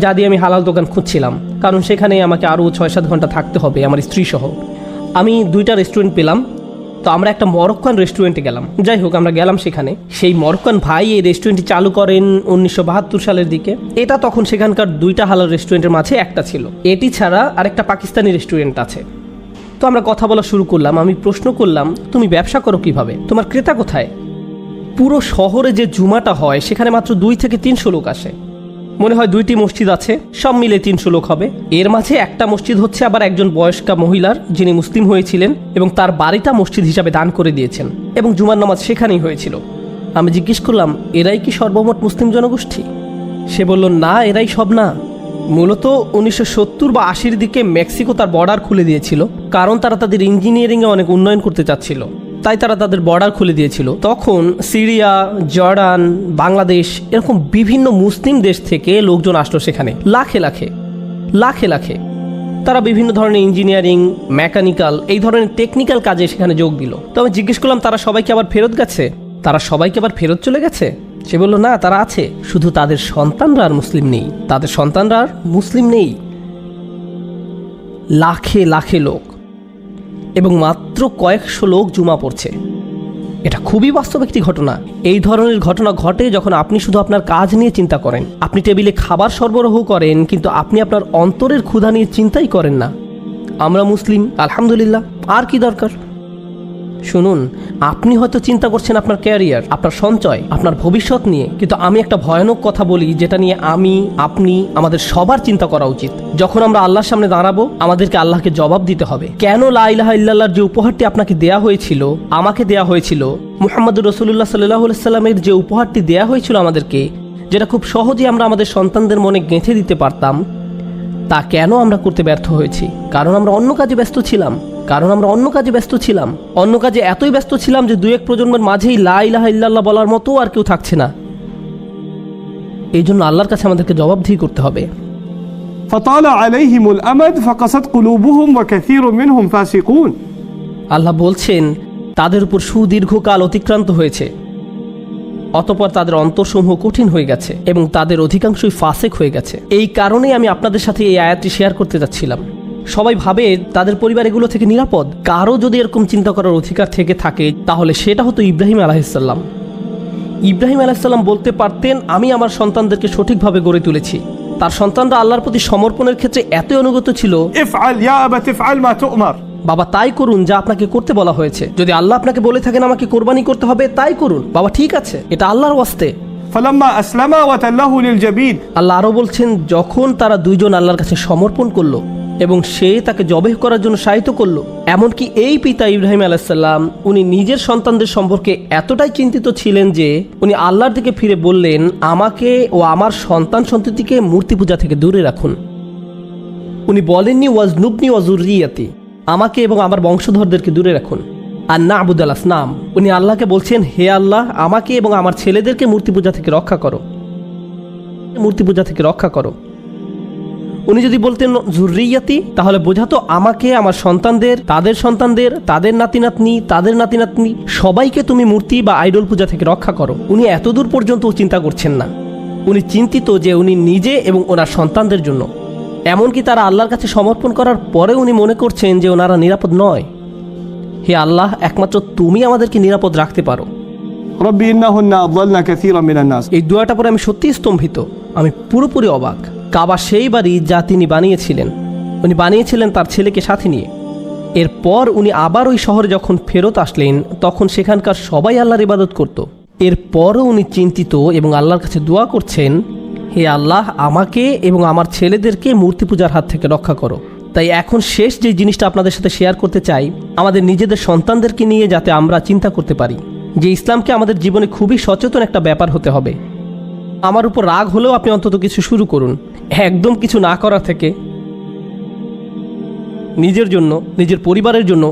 যা দিয়ে আমি হালাল দোকান খুঁজছিলাম, কারণ সেখানে আমাকে আরও 6-7 ঘন্টা থাকতে হবে আমার স্ত্রী সহ। আমি 2টা রেস্টুরেন্ট পেলাম, তো আমরা একটা মরক্কান রেস্টুরেন্টে গেলাম। যাই হোক, আমরা গেলাম সেখানে। সেই মরক্কান ভাই এই রেস্টুরেন্টটি চালু করেন 1972 সালের দিকে। এটা তখন সেখানকার 2টা হালাল রেস্টুরেন্টের মাঝে একটা ছিল। এটি ছাড়া আরেকটা পাকিস্তানি রেস্টুরেন্ট আছে। তো আমরা কথা বলা শুরু করলাম। আমি প্রশ্ন করলাম, তুমি ব্যবসা করো কিভাবে? তোমার ক্রেতা কোথায়? পুরো শহরে যে জুমাটা হয় সেখানে মাত্র 2 থেকে 300 লোক আসে। মনে হয় 2টি মসজিদ আছে, সব মিলে 300 লোক হবে। এর মাঝে একটা মসজিদ হচ্ছে আবার একজন বয়স্কা মহিলার, যিনি মুসলিম হয়েছিলেন এবং তার বাড়িটা মসজিদ হিসাবে দান করে দিয়েছেন, এবং জুমার নামাজ সেখানেই হয়েছিল। আমি জিজ্ঞেস করলাম, এরাই কি সর্বমোট মুসলিম জনগোষ্ঠী? সে বলল, না, এরাই সব না। মূলত 1970 বা 80-র দিকে মেক্সিকো তার বর্ডার খুলে দিয়েছিল, কারণ তারা তাদের ইঞ্জিনিয়ারিংয়ে অনেক উন্নয়ন করতে চাচ্ছিল। তাই তারা তাদের বর্ডার খুলে দিয়েছিল। তখন সিরিয়া, জর্ডান, বাংলাদেশ, এরকম বিভিন্ন মুসলিম দেশ থেকে লোকজন আসলো সেখানে, লাখে লাখে লাখে লাখে। তারা বিভিন্ন ধরনের ইঞ্জিনিয়ারিং, মেকানিক্যাল, এই ধরনের টেকনিক্যাল কাজে সেখানে যোগ দিল। তো আমি জিজ্ঞেস করলাম, তারা সবাইকে আবার ফেরত গেছে? তারা সবাইকে আবার ফেরত চলে গেছে? সে বলল, না, তারা আছে, শুধু তাদের সন্তানরা আর মুসলিম নেই। তাদের সন্তানরা আর মুসলিম নেই। লাখে লাখে লোক, এবং মাত্র কয়েকশো লোক জুমা পড়ছে। এটা খুবই বাস্তব একটি ঘটনা। এই ধরনের ঘটনা ঘটে যখন আপনি শুধু আপনার কাজ নিয়ে চিন্তা করেন। আপনি টেবিলে খাবার সরবরাহ করেন, কিন্তু আপনি আপনার অন্তরের ক্ষুধা নিয়ে চিন্তাই করেন না। আমরা মুসলিম, আলহামদুলিল্লাহ, আর কি দরকার? শুনুন, আপনি হয়তো চিন্তা করছেন আপনার ক্যারিয়ার, আপনার সঞ্চয়, আপনার ভবিষ্যৎ নিয়ে, কিন্তু আমি একটা ভয়ানক কথা বলি যেটা নিয়ে আপনি, আমাদের সবার চিন্তা করা উচিত। যখন আমরা আল্লাহর সামনে দাঁড়াবো, আমাদেরকে আল্লাহকে জবাব দিতে হবে। কেন লা ইলাহা ইল্লাল্লাহর যে উপহারটি আপনাকে দেয়া হয়েছিল, আমাকে দেয়া হয়েছিল, মুহাম্মদুর রাসূলুল্লাহ সাল্লাল্লাহু আলাইহি সাল্লামের যে উপহারটি দেয়া হয়েছিল আমাদেরকে, যেটা খুব সহজে আমরা আমাদের সন্তানদের মনে গেঁথে দিতে পারতাম, তা কেন আমরা করতে ব্যর্থ হয়েছি? কারণ আমরা অন্য কাজে ব্যস্ত ছিলাম। অন্য কাজে এতই ব্যস্ত ছিলাম যে 2-1 প্রজন্মের মাঝেই লা ইলাহা ইল্লাল্লাহ বলার মতো আর কেউ থাকছে না। এই জন্য আল্লাহর কাছে আমাদেরকে জবাবদিহি করতে হবে। فطال عليهم الأمد فقست قلوبهم وكثير منهم فاسقون। আল্লাহ বলছেন, তাদের উপর সুদীর্ঘকাল অতিক্রান্ত হয়েছে অতঃপর তাদের অন্তরসমূহ কঠিন হয়ে গেছে এবং তাদের অধিকাংশই ফাসেক হয়ে গেছে। এই কারণেই আমি আপনাদের সাথে এই আয়াতটি শেয়ার করতে যাচ্ছিলাম। সবাই ভাবে তাদের পরিবার এগুলো থেকে নিরাপদ। কারো যদি এরকম চিন্তা করার অধিকার থেকে থাকে তাহলে সেটা হতো ইব্রাহিম আলাইহিসসালাম। ইব্রাহিম আলাইহিসসালাম বলতে পারতেন, আমি আমার সন্তানদেরকে সঠিকভাবে গড়ে তুলেছি। তার সন্তানরা আল্লাহর প্রতি সমর্পণের ক্ষেত্রে এতই অনুগত ছিল, افعل يا أبت افعل ما تؤمر। বাবা তাই করুন যা আপনাকে করতে বলা হয়েছে। যদি আল্লাহ আপনাকে বলে থাকেন আমাকে কোরবানি করতে হবে, তাই করুন বাবা, ঠিক আছে, এটা আল্লাহর ওয়াস্তে। فلما أسلما وتله للجبين আল্লাহ আরও বলছেন, যখন তারা দুইজন আল্লাহর কাছে সমর্পণ করলো এবং সে তাকে জবেহ করার জন্য সাহিত্য করলো, এমনকি এই পিতা ইব্রাহিম আলাইহিসসালাম উনি নিজের সন্তানদের সম্পর্কে এতটাই চিন্তিত ছিলেন যে উনি আল্লাহর দিকে ফিরে বললেন, আমাকে ও আমার সন্তান সন্ততিকে মূর্তি পূজা থেকে দূরে রাখুন। উনি বলেননি ওয়াজনুবনি ওয়াজুরিয়াতি, আমাকে এবং আমার বংশধরদেরকে দূরে রাখুন। আর না আবুদাল আসনাম, উনি আল্লাহকে বলছেন, হে আল্লাহ, আমাকে এবং আমার ছেলেদেরকে মূর্তি পূজা থেকে রক্ষা করো, মূর্তি পূজা থেকে রক্ষা করো। উনি যদি বলতেন জুররিয়াতি, তাহলে বোঝাতো আমাকে, আমার সন্তানদের, তাদের সন্তানদের, তাদের নাতি নাতনি, তাদের নাতি নাতনি সবাইকে তুমি মূর্তি বা আইডল পূজা থেকে রক্ষা করো। উনি এতদূর পর্যন্ত চিন্তা করছেন না। উনি চিন্তিত যে উনি নিজে এবং ওনার সন্তানদের জন্য। এমনকি তারা আল্লাহর কাছে সমর্পণ করার পরে উনি মনে করছেন যে ওনারা নিরাপদ নয়। হে আল্লাহ, একমাত্র তুমি আমাদেরকে নিরাপদ রাখতে পারো। ربي إنهن أضللن كثيرا من الناس। এই দোয়াটা পরে আমি সত্যিই স্তম্ভিত, আমি পুরোপুরি অবাক। কাবা সেই বাড়ি যা তিনি বানিয়েছিলেন, উনি বানিয়েছিলেন তার ছেলেকে সাথে নিয়ে। এরপর উনি আবার ওই শহরে যখন ফেরত আসলেন তখন সেখানকার সবাই আল্লাহর ইবাদত করত। এরপরও উনি চিন্তিত এবং আল্লাহর কাছে দোয়া করছেন, হে আল্লাহ, আমাকে এবং আমার ছেলেদেরকে মূর্তি পূজার হাত থেকে রক্ষা করো। তাই এখন শেষ যে জিনিসটা আপনাদের সাথে শেয়ার করতে চাই, আমাদের নিজেদের সন্তানদেরকে নিয়ে যাতে আমরা চিন্তা করতে পারি যে ইসলামকে আমাদের জীবনে খুবই সচেতন একটা ব্যাপার হতে হবে। আমার উপর রাগ হলেও আপনি অন্তত কিছু শুরু করুন, একদম কিছু না করা থেকে। নিজের জন্য, নিজের পরিবারের জন্য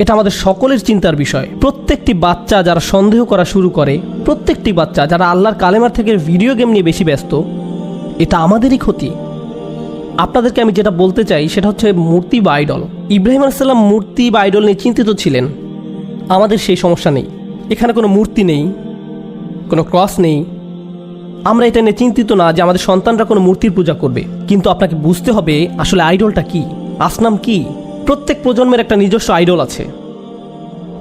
এটা আমাদের সকলের চিন্তার বিষয়। প্রত্যেকটি বাচ্চা যারা সন্দেহ করা শুরু করে, প্রত্যেকটি বাচ্চা যারা আল্লাহর কালেমার থেকে ভিডিও গেম নিয়ে বেশি ব্যস্ত, এটা আমাদেরই ক্ষতি। আপনাদেরকে আমি যেটা বলতে চাই সেটা হচ্ছে মূর্তি বা আইডল। ইব্রাহিম আলাইহিসসালাম মূর্তি বা আইডল নিয়ে চিন্তিত ছিলেন। আমাদের সেই সমস্যা নেই, এখানে কোনো মূর্তি নেই, কোনো ক্রস নেই। আমরা এটা নিয়ে চিন্তিত না যে আমাদের সন্তানরা কোনো মূর্তির পূজা করবে। কিন্তু আপনাকে বুঝতে হবে আসলে আইডলটা কি, আসনাম কি। প্রত্যেক প্রজন্মের একটা নিজস্ব আইডল আছে,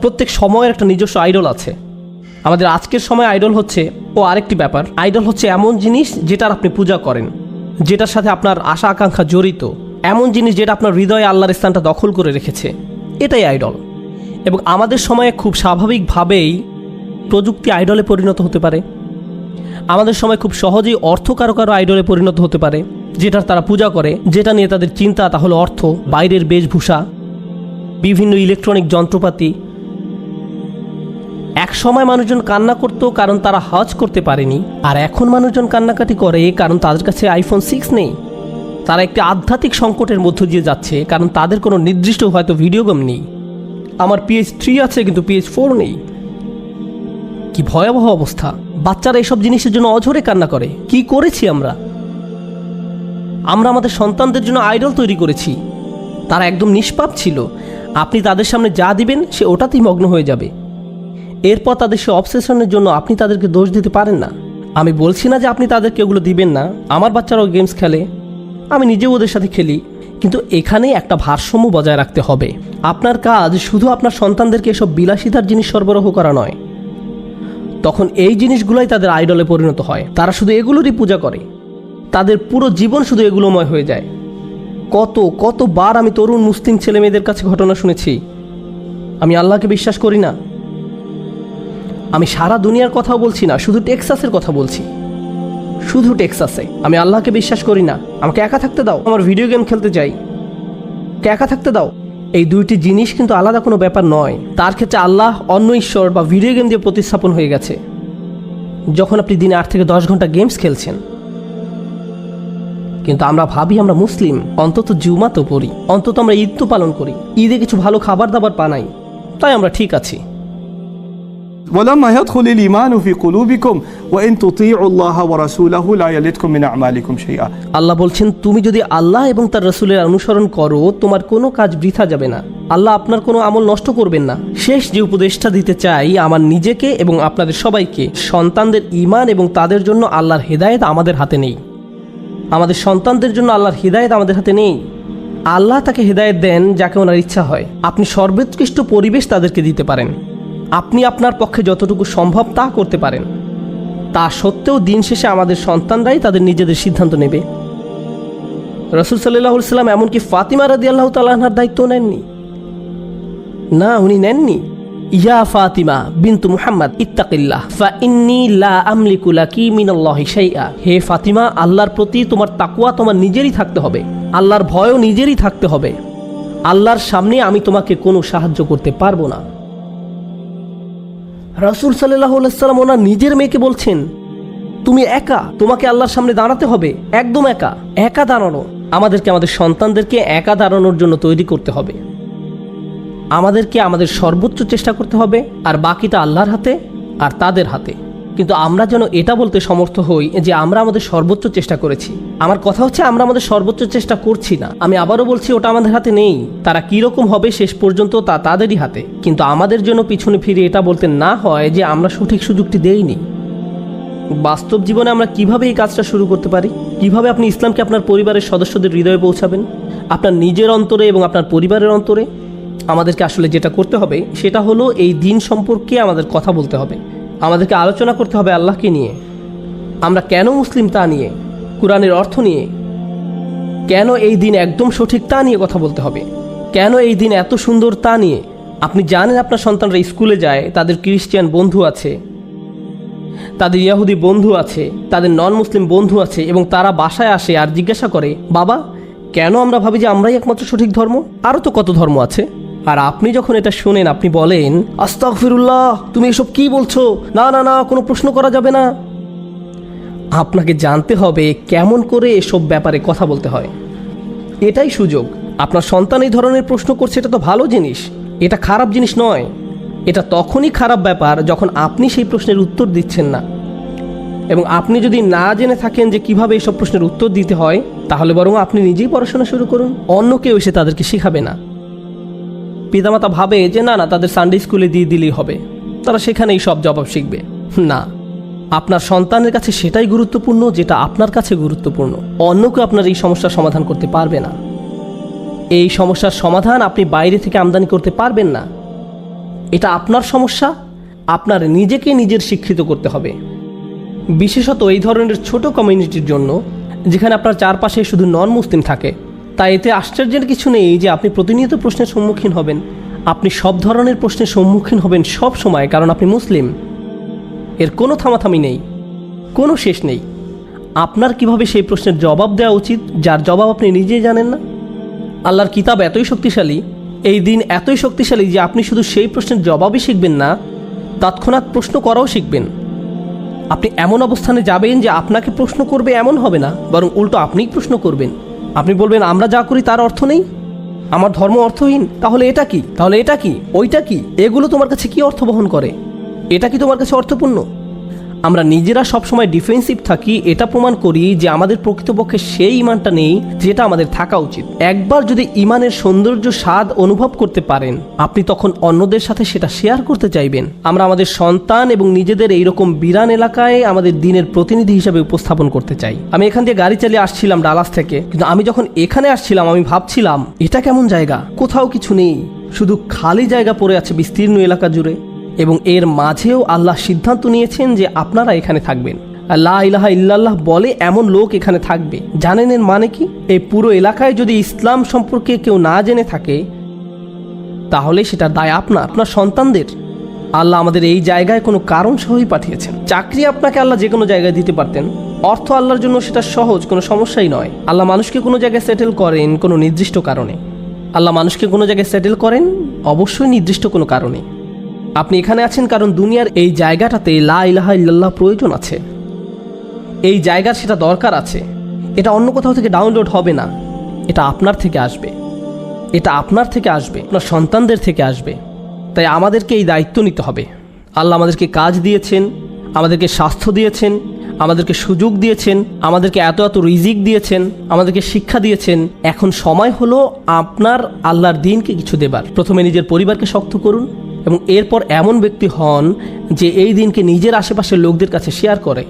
প্রত্যেক সময়ের একটা নিজস্ব আইডল আছে। আমাদের আজকের সময় আইডল হচ্ছে আরেকটি ব্যাপার। আইডল হচ্ছে এমন জিনিস যেটার আপনি পূজা করেন, যেটার সাথে আপনার আশা আকাঙ্ক্ষা জড়িত, এমন জিনিস যেটা আপনার হৃদয়ে আল্লাহর স্থানটা দখল করে রেখেছে, এটাই আইডল। এবং আমাদের সময়ে খুব স্বাভাবিকভাবেই প্রযুক্তি আইডলে পরিণত হতে পারে। আমাদের সময় খুব সহজেই অর্থ কারো কারো আইডলে পরিণত হতে পারে, যেটার তারা পূজা করে, যেটা নিয়ে তাদের চিন্তা তা হলো অর্থ, বাইরের বেশভূষা, বিভিন্ন ইলেকট্রনিক যন্ত্রপাতি। এক সময় মানুষজন কান্না করতো কারণ তারা হজ করতে পারেনি, আর এখন মানুষজন কান্নাকাটি করে কারণ তাদের কাছে আইফোন 6 নেই। তারা একটি আধ্যাত্মিক সংকটের মধ্য দিয়ে যাচ্ছে কারণ তাদের কোনো নির্দিষ্ট হয়তো ভিডিও গেম নেই। আমার PS3 আছে কিন্তু PS4 নেই। কি ভয়াবহ অবস্থা! বাচ্চারা এসব জিনিসের জন্য অঝরে কান্না করে। কি করেছি আমরা? আমরা আমাদের সন্তানদের জন্য আইডল তৈরি করেছি। তারা একদম নিষ্পাপ ছিল। আপনি তাদের সামনে যা দিবেন সে ওটাতেই মগ্ন হয়ে যাবে। এরপর তাদের সে অবসেশনের জন্য আপনি তাদেরকে দোষ দিতে পারেন না। আমি বলছি না যে আপনি তাদেরকে ওগুলো দিবেন না। আমার বাচ্চারাও গেমস খেলে, আমি নিজেও ওদের সাথে খেলি। কিন্তু এখানে একটা ভারসাম্য বজায় রাখতে হবে। আপনার কাজ শুধু আপনার সন্তানদেরকে এসব বিলাসিতার জিনিস সরবরাহ করা নয়। তখন এই জিনিসগুলোই তাদের আইডলে পরিণত হয়। তারা শুধু এগুলোরই পূজা করে, তাদের পুরো জীবন শুধু এগুলোময় হয়ে যায়। কতবার আমি তরুণ মুসলিম ছেলে মেয়েদের কাছে ঘটনা শুনেছি, আমি আল্লাহকে বিশ্বাস করি না। আমি সারা দুনিয়ার কথাও বলছি না, শুধু টেক্সাসের কথা বলছি। শুধু টেক্সাসে আমি আল্লাহকে বিশ্বাস করি না, আমাকে একা থাকতে দাও, আমার ভিডিও গেম খেলতে চাই, একা থাকতে দাও। এই দুইটি জিনিস কিন্তু আলাদা কোনো ব্যাপার নয়। তার ক্ষেত্রে আল্লাহ অন্য ঈশ্বর বা ভিডিও গেম দিয়ে প্রতিস্থাপন হয়ে গেছে। যখন আপনি দিনে 8 থেকে 10 ঘন্টা গেমস খেলছেন, কিন্তু আমরা ভাবি আমরা মুসলিম, অন্তত জুমা তো পড়ি, অন্তত আমরা ঈদ তো পালন করি, ঈদে কিছু ভালো খাবার দাবার বানাই, তাই আমরা ঠিক আছি। ولما يدخل الإيمان في قلوبكم وإن تطيعوا الله ورسوله لا يلدكم من أعمالكم شيئا। আল্লাহ বলছেন, তুমি যদি আল্লাহ এবং তার রাসূলের অনুসরণ করো তোমার কোনো কাজ বৃথা যাবে না। আল্লাহ আপনার কোনো আমল নষ্ট করবেন না। শেষ যে উপদেশটা দিতে চাই আমার নিজেকে এবং আপনাদের সবাইকে, সন্তানদের ঈমান এবং তাদের জন্য আল্লাহর হেদায়েত আমাদের হাতে নেই। আমাদের সন্তানদের জন্য আল্লাহর হেদায়েত আমাদের হাতে নেই। আল্লাহ তাকে হেদায়েত দেন যাকে ওনার ইচ্ছা হয়। আপনি সর্বোৎকৃষ্ট পরিবেশ তাদেরকে দিতে পারেন, আপনি আপনার পক্ষে যতটুকু সম্ভব তা করতে পারেন। তা সত্ত্বেও দিন শেষে আমাদের সন্তানরাই তাদের নিজেদের সিদ্ধান্ত নেবে। রাসূল সাল্লাল্লাহু আলাইহি ওয়াসাল্লাম এমনকি ফাতিমা রাদিয়াল্লাহু তাআলা আনহার দায়িত্ব নেননি। না, উনি নেননি। ইয়া ফাতিমা বিনতু মুহাম্মদ ইত্তাকিল্লাহ ফা ইন্নী লা আমলিকু লাকি মিনাল্লাহি শাইআ। হে ফাতিমা, আল্লাহর প্রতি তোমার তাকওয়া তোমার নিজেরই থাকতে হবে, আল্লাহর ভয়ও নিজেরই থাকতে হবে। আল্লাহর সামনে আমি তোমাকে কোনো সাহায্য করতে পারবো না। রাসূল সাল্লাল্লাহু আলাইহি ওয়াসাল্লাম ওনার নিজের মেয়েকে বলছেন, তুমি একা, তোমাকে আল্লাহর সামনে দাঁড়াতে হবে, একদম একা। একা দাঁড়ানো, আমাদেরকে আমাদের সন্তানদেরকে একা দাঁড়ানোর জন্য তৈরি করতে হবে। আমাদেরকে আমাদের সর্বোচ্চ চেষ্টা করতে হবে, আর বাকিটা আল্লাহর হাতে আর তাদের হাতে। কিন্তু আমরা যেন এটা বলতে সমর্থ হই যে আমরা আমাদের সর্বোচ্চ চেষ্টা করেছি। আমার কথা হচ্ছে আমরা আমাদের সর্বোচ্চ চেষ্টা করছি না। আমি আবারও বলছি, ওটা আমাদের হাতে নেই। তারা কীরকম হবে শেষ পর্যন্ত তা তাদেরই হাতে। কিন্তু আমাদের জন্য পিছনে ফিরে এটা বলতে না হয় যে আমরা সঠিক সুযোগটি দেইনি। বাস্তব জীবনে আমরা কিভাবে এই কাজটা শুরু করতে পারি? কিভাবে আপনি ইসলামকে আপনার পরিবারের সদস্যদের হৃদয়ে পৌঁছাবেন, আপনার নিজের অন্তরে এবং আপনার পরিবারের অন্তরে? আমাদেরকে আসলে যেটা করতে হবে সেটা হলো এই দিন সম্পর্কে আমাদের কথা বলতে হবে। আমাদেরকে আলোচনা করতে হবে আল্লাহকে নিয়ে, আমরা কেন মুসলিম তা নিয়ে, কোরআনের অর্থ নিয়ে, কেন এই দিন একদম সঠিক তা নিয়ে কথা বলতে হবে, কেন এই দিন এত সুন্দর তা নিয়ে। আপনি জানেন আপনার সন্তানরা স্কুলে যায়, তাদের খ্রিস্টান বন্ধু আছে, তাদের ইহুদি বন্ধু আছে, তাদের নন মুসলিম বন্ধু আছে, এবং তারা বাসায় আসে আর জিজ্ঞাসা করে, বাবা কেন আমরা ভাবি যে আমরাই একমাত্র সঠিক ধর্ম? আরও তো কত ধর্ম আছে। আর আপনি যখন এটা শোনেন আপনি বলেন, আস্তাগফিরুল্লাহ, তুমি এসব কি বলছো? না না না, কোনো প্রশ্ন করা যাবে না। আপনাকে জানতে হবে কেমন করে এসব ব্যাপারে কথা বলতে হয়। এটাই সুযোগ। আপনার সন্তান এই ধরনের প্রশ্ন করছে, এটা তো ভালো জিনিস, এটা খারাপ জিনিস নয়। এটা তখনই খারাপ ব্যাপার যখন আপনি সেই প্রশ্নের উত্তর দিচ্ছেন না। এবং আপনি যদি না জেনে থাকেন যে কিভাবে এইসব প্রশ্নের উত্তর দিতে হয়, তাহলে বরং আপনি নিজেই পড়াশোনা শুরু করুন, অন্য কেউ এসে তাদেরকে শেখাবে না। পিতামাতা ভাবে যে না না, তাদের সানডে স্কুলে দিয়ে দিলেই হবে, তারা সেখানেই সব জবাব শিখবে। না, আপনার সন্তানের কাছে সেটাই গুরুত্বপূর্ণ যেটা আপনার কাছে গুরুত্বপূর্ণ। অন্য কেউ আপনার এই সমস্যার সমাধান করতে পারবে না। এই সমস্যার সমাধান আপনি বাইরে থেকে আমদানি করতে পারবেন না। এটা আপনার সমস্যা, আপনার নিজেকে নিজের শিক্ষিত করতে হবে। বিশেষত এই ধরনের ছোট কমিউনিটির জন্য, যেখানে আপনার চারপাশে শুধু নন মুসলিম থাকে। তাই এতে আশ্চর্যের কিছু নেই যে আপনি প্রতিনিয়ত প্রশ্নের সম্মুখীন হবেন। আপনি সব ধরনের প্রশ্নের সম্মুখীন হবেন সব সময়, কারণ আপনি মুসলিম। এর কোনো থামাথামি নেই, কোনো শেষ নেই। আপনার কিভাবে সেই প্রশ্নের জবাব দেওয়া উচিত যার জবাব আপনি নিজেই জানেন না? আল্লাহর কিতাব এতই শক্তিশালী, এই দিন এতই শক্তিশালী যে আপনি শুধু সেই প্রশ্নের জবাবই শিখবেন না, তৎক্ষণাৎ প্রশ্ন করাও শিখবেন। আপনি এমন অবস্থানে যাবেন যে আপনাকে প্রশ্ন করবে এমন হবে না, বরং উল্টো আপনিই প্রশ্ন করবেন। আপনি বলবেন, আমরা যা করি তার অর্থ নেই, আমার ধর্ম অর্থহীন, তাহলে এটা কি, তাহলে এটা কি, ওইটা কি, এগুলো তোমার কাছে কি অর্থ বহন করে, এটা কি তোমার কাছে অর্থপূর্ণ? আমরা নিজেরা সবসময় ডিফেন্সিভ থাকি, এটা প্রমাণ করি যে আমাদের প্রকৃতপক্ষে সেই ঈমানটা নেই যেটা আমাদের থাকা উচিত। একবার যদি ঈমানের সৌন্দর্য স্বাদ অনুভব করতে পারেন, আপনি তখন অন্যদের সাথে সেটা শেয়ার করতে চাইবেন। আমরা আমাদের সন্তান এবং নিজেদের এইরকম বিরান এলাকায় আমাদের দিনের প্রতিনিধি হিসেবে উপস্থাপন করতে চাই। আমি এখান দিয়ে গাড়ি চালিয়ে আসছিলাম ডালাস থেকে, কিন্তু আমি যখন এখানে আসছিলাম আমি ভাবছিলাম, এটা কেমন জায়গা, কোথাও কিছু নেই, শুধু খালি জায়গা পড়ে আছে বিস্তীর্ণ এলাকা জুড়ে। এবং এর মাঝেও আল্লাহ সিদ্ধান্ত নিয়েছেন যে আপনারা এখানে থাকবেন। লা ইলাহা ইল্লাল্লাহ বলে এমন লোক এখানে থাকবে। জানেন এর মানে কি? এই পুরো এলাকায় যদি ইসলাম সম্পর্কে কেউ না জেনে থাকে, তাহলে সেটা দায় আপনার সন্তানদের। আল্লাহ আমাদের এই জায়গায় কোনো কারণ সহই পাঠিয়েছেন। চাকরি আপনাকে আল্লাহ যে কোনো জায়গায় দিতে পারতেন। অর্থ আল্লাহর জন্য সেটা সহজ, কোনো সমস্যাই নয়। আল্লাহ মানুষকে কোনো জায়গায় সেটেল করেন কোনো নির্দিষ্ট কারণে। আল্লাহ মানুষকে কোনো জায়গায় সেটেল করেন অবশ্যই নির্দিষ্ট কোনো কারণে। আপনি এখানে আছেন কারণ দুনিয়ার এই জায়গাটাতে লা ইলাহা ইল্লাল্লাহ প্রয়োজন আছে, এই জায়গার সেটা দরকার আছে। এটা অন্য কোথাও থেকে ডাউনলোড হবে না, এটা আপনার থেকে আসবে, এটা আপনার থেকে আসবে, আপনার সন্তানদের থেকে আসবে। তাই আমাদেরকে এই দায়িত্ব নিতে হবে। আল্লাহ আমাদেরকে কাজ দিয়েছেন, আমাদেরকে স্বাস্থ্য দিয়েছেন, আমাদেরকে সুযোগ দিয়েছেন, আমাদেরকে এত এত রিজিক দিয়েছেন, আমাদেরকে শিক্ষা দিয়েছেন। এখন সময় হলো আপনার আল্লাহর দ্বীনকে কিছু দেবার। প্রথমে নিজের পরিবারকে শক্ত করুন এবং এরপর এমন ব্যক্তি হন যে এই দিনকে নিজের আশেপাশের লোকদের কাছে শেয়ার করে।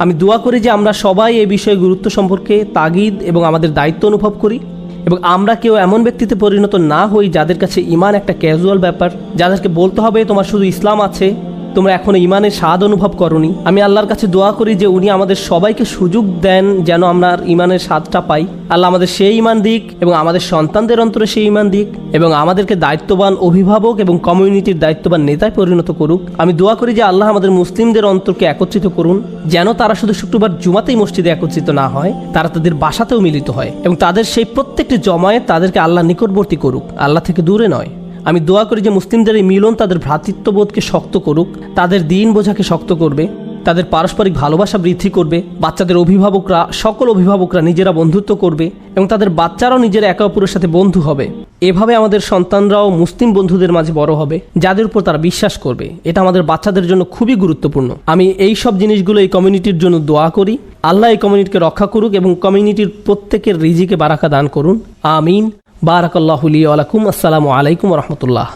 আমি দোয়া করি যে আমরা সবাই এই বিষয়ে গুরুত্ব সম্পর্কে তাগিদ এবং আমাদের দায়িত্ব অনুভব করি এবং আমরা কেউ এমন ব্যক্তিতে পরিণত না হই যাদের কাছে ঈমান একটা ক্যাজুয়াল ব্যাপার, যাদেরকে বলতে হবে তোমার শুধু ইসলাম আছে, তোমরা এখনো ঈমানের স্বাদ অনুভব করনি। আমি আল্লাহর কাছে দোয়া করি যে উনি আমাদের সবাইকে সুযোগ দেন যেন আমরা ঈমানের স্বাদটা পাই। আল্লাহ আমাদের সেই ঈমান দিক এবং আমাদের সন্তানদের অন্তরে সেই ঈমান দিক এবং আমাদেরকে দায়িত্ববান অভিভাবক এবং কমিউনিটির দায়িত্ববান নেতায় পরিণত করুক। আমি দোয়া করি যে আল্লাহ আমাদের মুসলিমদের অন্তরকে একত্রিত করুন, যেন তারা শুধু শুক্রবার জুমাতেই মসজিদে একত্রিত না হয়, তারা তাদের বাসাতেও মিলিত হয় এবং তাদের সেই প্রত্যেকটি জমায়েত তাদেরকে আল্লাহ নিকটবর্তী করুক, আল্লাহ থেকে দূরে নয়। আমি দোয়া করি যে মুসলিমদের এই মিলন তাদের ভ্রাতৃত্ববোধকে শক্ত করুক, তাদের দিন বোঝাকে শক্ত করবে, তাদের পারস্পরিক ভালোবাসা বৃদ্ধি করবে, বাচ্চাদের অভিভাবকরা সকল অভিভাবকরা নিজেরা বন্ধুত্ব করবে এবং তাদের বাচ্চারাও নিজেরা একে অপরের সাথে বন্ধু হবে। এভাবে আমাদের সন্তানরাও মুসলিম বন্ধুদের মাঝে বড় হবে যাদের উপর তারা বিশ্বাস করবে। এটা আমাদের বাচ্চাদের জন্য খুবই গুরুত্বপূর্ণ। আমি এই সব জিনিসগুলো এই কমিউনিটির জন্য দোয়া করি। আল্লাহ এই কমিউনিটিকে রক্ষা করুক এবং কমিউনিটির প্রত্যেকের রিজিকে বারাকা দান করুন। আমিন। বারাকাল্লাহু লি ওয়া লাকুম। আসসালামু আলাইকুম ওয়া রাহমাতুল্লাহ।